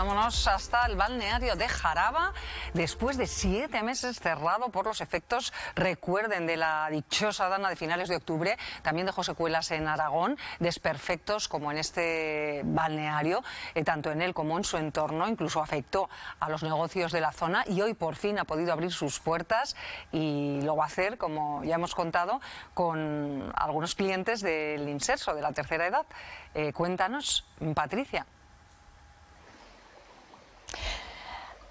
vámonos hasta el balneario de Jaraba, después de 7 meses cerrado por los efectos, recuerden, de la dichosa dana de finales de octubre. También dejó secuelas en Aragón, desperfectos como en este balneario, tanto en él como en su entorno. Incluso afectó a los negocios de la zona y hoy por fin ha podido abrir sus puertas y lo va a hacer, como ya hemos contado, con algunos clientes del inserso, de la tercera edad. Cuéntanos, Patricia.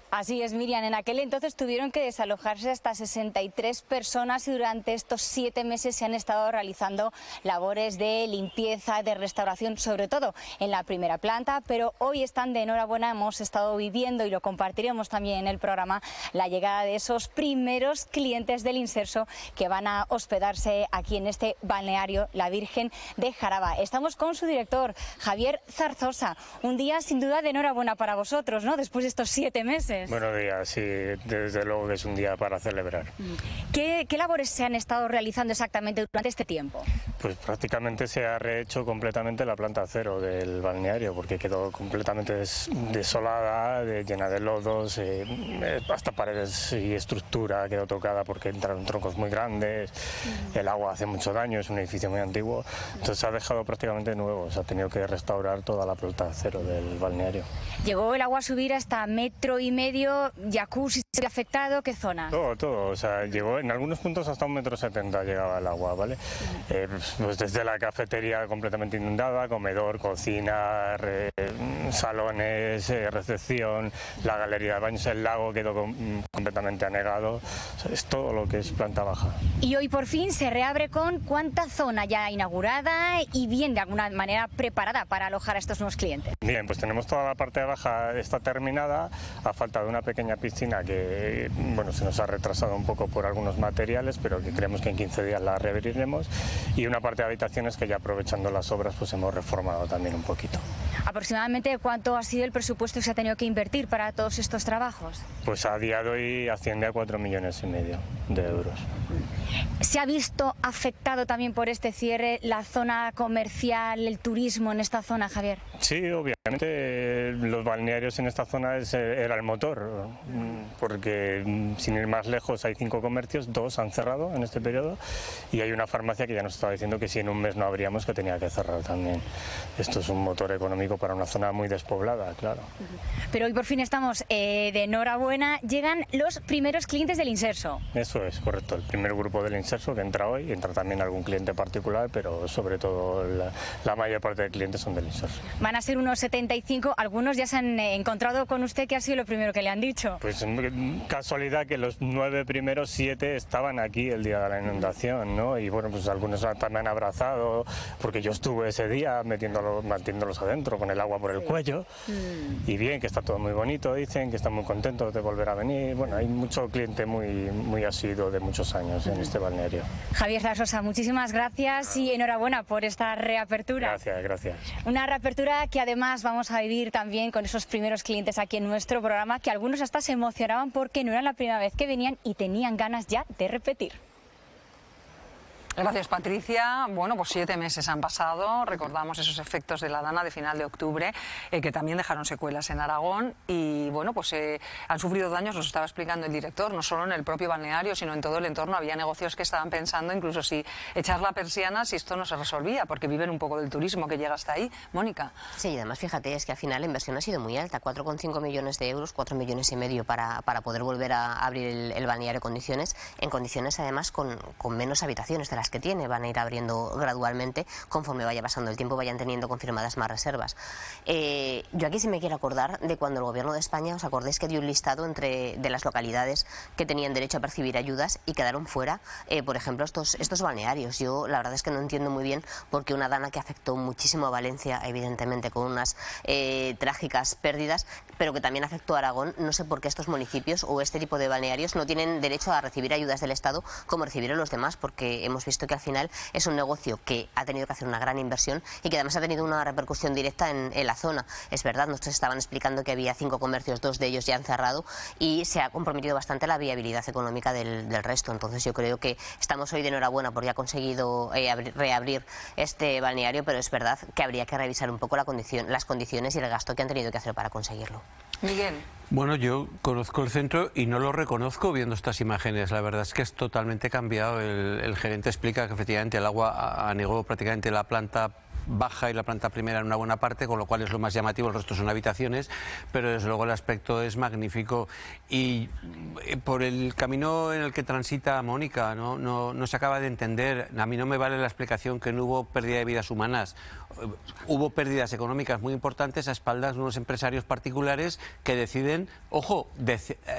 Así es, Miriam. En aquel entonces tuvieron que desalojarse hasta 63 personas y durante estos 7 meses se han estado realizando labores de limpieza, de restauración, sobre todo en la primera planta, pero hoy están de enhorabuena. Hemos estado viviendo, y lo compartiremos también en el programa, la llegada de esos primeros clientes del inserso que van a hospedarse aquí en este balneario, la Virgen de Jaraba. Estamos con su director, Javier Zarzosa. Un día sin duda de enhorabuena para vosotros, ¿no?, después de estos 7 meses. Buenos días, sí, desde luego que es un día para celebrar. ¿Qué labores se han estado realizando exactamente durante este tiempo? Pues prácticamente se ha rehecho completamente la planta cero del balneario, porque quedó completamente desolada, llena de lodos, hasta paredes y estructura quedó tocada porque entraron troncos muy grandes, el agua hace mucho daño, es un edificio muy antiguo, entonces se ha dejado prácticamente nuevo, se ha tenido que restaurar toda la planta cero del balneario. Llegó el agua a subir hasta 1,5 metros, jacuzzi se ha afectado, ¿qué zona? Todo, o sea, llegó en algunos puntos hasta 1,70 m llegaba el agua, ¿vale? Pues desde la cafetería completamente inundada, comedor, cocina, salones, recepción, la galería de baños, el lago quedó completamente anegado, o sea, es todo lo que es planta baja. Y hoy por fin se reabre con ¿cuánta zona ya inaugurada y bien, de alguna manera preparada para alojar a estos nuevos clientes? Bien, pues tenemos toda la parte de baja, está terminada, a falta de una pequeña piscina que, bueno, se nos ha retrasado un poco por algunos materiales, pero que creemos que en 15 días la reabriremos, y una parte de habitaciones que ya aprovechando las obras pues hemos reformado también un poquito. ¿Aproximadamente cuánto ha sido el presupuesto que se ha tenido que invertir para todos estos trabajos? Pues a día de hoy asciende a 4,5 millones de euros. ¿Se ha visto afectado también por este cierre la zona comercial, el turismo en esta zona, Javier? Sí, obviamente los balnearios en esta zona era el motor, porque sin ir más lejos hay 5 comercios, 2 han cerrado en este periodo y hay una farmacia que ya nos estaba diciendo que si en un mes no abríamos que tenía que cerrar también. Esto es un motor económico para una zona muy despoblada, claro. Pero hoy por fin estamos de enhorabuena, llegan los primeros clientes del inserso. Eso es, correcto, el primer grupo del inserso que entra hoy, entra también algún cliente particular, pero sobre todo la mayor parte de clientes son del inserso. Van a ser unos 75, algunos ya se han encontrado con usted. ¿Qué ha sido lo primero que le han dicho? Pues casualidad que los 9 primeros, 7 estaban aquí el día de la inundación, ¿no? Y bueno, pues algunos me han abrazado, porque yo estuve ese día metiéndolos adentro con el agua por el cuello, y bien, que está todo muy bonito, dicen que están muy contentos de volver a venir. Bueno, hay mucho cliente muy asiduo de muchos años en este balneario. Javier Zarzosa, muchísimas gracias y enhorabuena por esta reapertura. Gracias. Una reapertura que además vamos a vivir también con esos primeros clientes aquí en nuestro programa, que algunos hasta se emocionaban porque no era la primera vez que venían y tenían ganas ya de repetir. Gracias, Patricia. Bueno, pues 7 meses han pasado. Recordamos esos efectos de la dana de final de octubre, que también dejaron secuelas en Aragón. Y bueno, pues han sufrido daños, nos estaba explicando el director, no solo en el propio balneario, sino en todo el entorno. Había negocios que estaban pensando incluso si echar la persiana si esto no se resolvía, porque viven un poco del turismo que llega hasta ahí. Mónica. Sí, y además fíjate, es que al final la inversión ha sido muy alta, 4,5 millones de euros, 4,5 millones para poder volver a abrir el balneario en condiciones además con menos habitaciones de las que tiene, van a ir abriendo gradualmente conforme vaya pasando el tiempo, vayan teniendo confirmadas más reservas. Yo aquí sí me quiero acordar de cuando el Gobierno de España, os acordáis que dio un listado de las localidades que tenían derecho a percibir ayudas y quedaron fuera, por ejemplo, estos balnearios. Yo la verdad es que no entiendo muy bien por qué una dana que afectó muchísimo a Valencia, evidentemente con unas trágicas pérdidas, pero que también afectó a Aragón, no sé por qué estos municipios o este tipo de balnearios no tienen derecho a recibir ayudas del Estado como recibieron los demás, porque hemos visto que al final es un negocio que ha tenido que hacer una gran inversión y que además ha tenido una repercusión directa en la zona. Es verdad, nos estaban explicando que había 5 comercios, 2 de ellos ya han cerrado y se ha comprometido bastante la viabilidad económica del resto. Entonces yo creo que estamos hoy de enhorabuena porque ha conseguido reabrir este balneario, pero es verdad que habría que revisar un poco las condiciones y el gasto que han tenido que hacer para conseguirlo. Miguel. Bueno, yo conozco el centro y no lo reconozco viendo estas imágenes. La verdad es que es totalmente cambiado. El gerente explica que efectivamente el agua anegó prácticamente la planta baja y la planta primera en una buena parte, con lo cual es lo más llamativo, el resto son habitaciones, pero desde luego el aspecto es magnífico. Y por el camino en el que transita Mónica, no se acaba de entender. A mí no me vale la explicación que no hubo pérdida de vidas humanas. Hubo pérdidas económicas muy importantes a espaldas de unos empresarios particulares que deciden, ojo,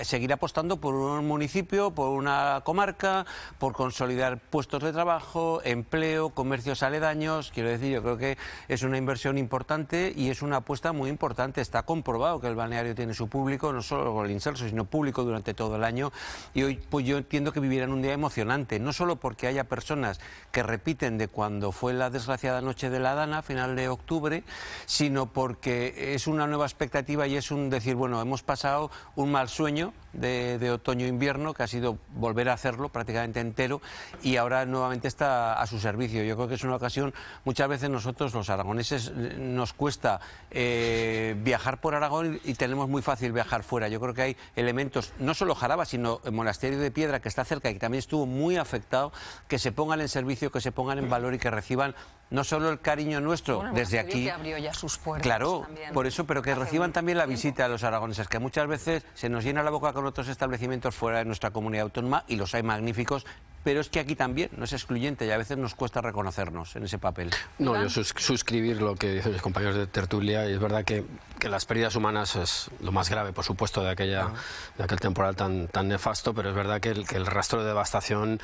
seguir apostando por un municipio, por una comarca, por consolidar puestos de trabajo, empleo, comercios aledaños. Quiero decir, yo creo que es una inversión importante y es una apuesta muy importante. Está comprobado que el balneario tiene su público, no solo con el Inserso, sino público durante todo el año. Y hoy pues yo entiendo que vivirán un día emocionante, no solo porque haya personas que repiten de cuando fue la desgraciada noche de la Dana, final de octubre, sino porque es una nueva expectativa y es un decir, bueno, hemos pasado un mal sueño de otoño-invierno, que ha sido volver a hacerlo prácticamente entero, y ahora nuevamente está a su servicio. Yo creo que es una ocasión, muchas veces nosotros los aragoneses nos cuesta viajar por Aragón y tenemos muy fácil viajar fuera. Yo creo que hay elementos, no solo Jaraba, sino el Monasterio de Piedra, que está cerca y que también estuvo muy afectado, que se pongan en servicio, que se pongan en valor y que reciban no solo el cariño nuestro desde aquí, que abrió ya sus puertas, claro, también, por eso, pero que reciban también la visita a los aragoneses, que muchas veces se nos llena la boca con otros establecimientos fuera de nuestra comunidad autónoma, y los hay magníficos, pero es que aquí también no es excluyente y a veces nos cuesta reconocernos en ese papel. No, yo suscribir lo que dicen mis compañeros de tertulia, y es verdad que las pérdidas humanas es lo más grave, por supuesto, de aquel temporal tan nefasto, pero es verdad que el rastro de devastación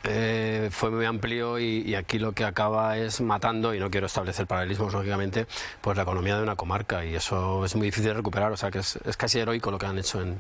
fue muy amplio y aquí lo que acaba es matando, y no quiero establecer paralelismos, lógicamente, pues la economía de una comarca, y eso es muy difícil de recuperar. O sea que es casi heroico lo que han hecho en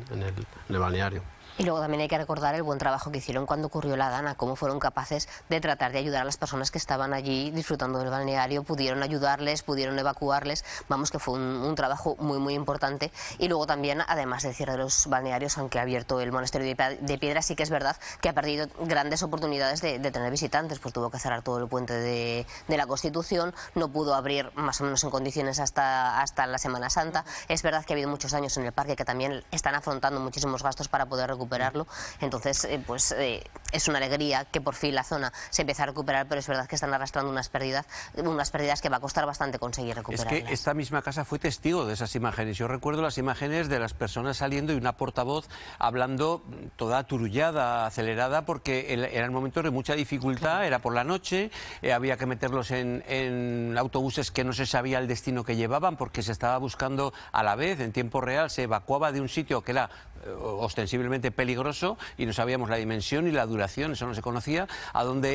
el balneario. Y luego también hay que recordar el buen trabajo que hicieron cuando ocurrió la Dana, cómo fueron capaces de tratar de ayudar a las personas que estaban allí disfrutando del balneario, pudieron ayudarles, pudieron evacuarles, vamos, que fue un trabajo muy importante. Y luego también, además del cierre de los balnearios, aunque ha abierto el Monasterio de Piedra, sí que es verdad que ha perdido grandes oportunidades de tener visitantes, pues tuvo que cerrar todo el puente de la Constitución, no pudo abrir más o menos en condiciones hasta la Semana Santa. Es verdad que ha habido muchos daños en el parque que también están afrontando muchísimos gastos para poder recuperarlo. Entonces, es una alegría que por fin la zona se empieza a recuperar, pero es verdad que están arrastrando unas pérdidas que va a costar bastante conseguir recuperarlas. Es que esta misma casa fue testigo de esas imágenes. Yo recuerdo las imágenes de las personas saliendo y una portavoz hablando toda aturullada, acelerada, porque eran momentos de mucha dificultad, era por la noche, había que meterlos en autobuses que no se sabía el destino que llevaban, porque se estaba buscando a la vez, en tiempo real, se evacuaba de un sitio que era ostensiblemente peligroso y no sabíamos la dimensión y la duración, eso no se conocía,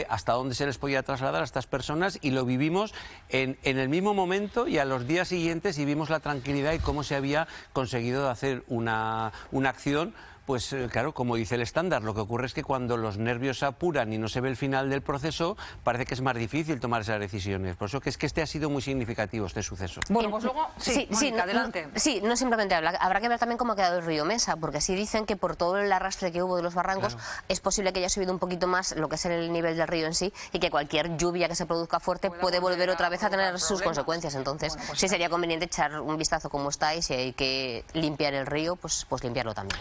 hasta dónde se les podía trasladar a estas personas, y lo vivimos en el mismo momento y a los días siguientes, y vimos la tranquilidad y cómo se había conseguido hacer una acción. Pues claro, como dice el estándar, lo que ocurre es que cuando los nervios se apuran y no se ve el final del proceso, parece que es más difícil tomar esas decisiones. Por eso que es que este ha sido muy significativo, este suceso. Bueno, pues luego, Mónica, adelante. No simplemente habrá que ver también cómo ha quedado el río Mesa, porque sí dicen que por todo el arrastre que hubo de los barrancos, es posible que haya subido un poquito más lo que es el nivel del río en sí, y que cualquier lluvia que se produzca fuerte puede volver otra vez a tener sus consecuencias. Entonces, bueno, pues sí sería conveniente echar un vistazo cómo está, y si hay que limpiar el río, pues limpiarlo también.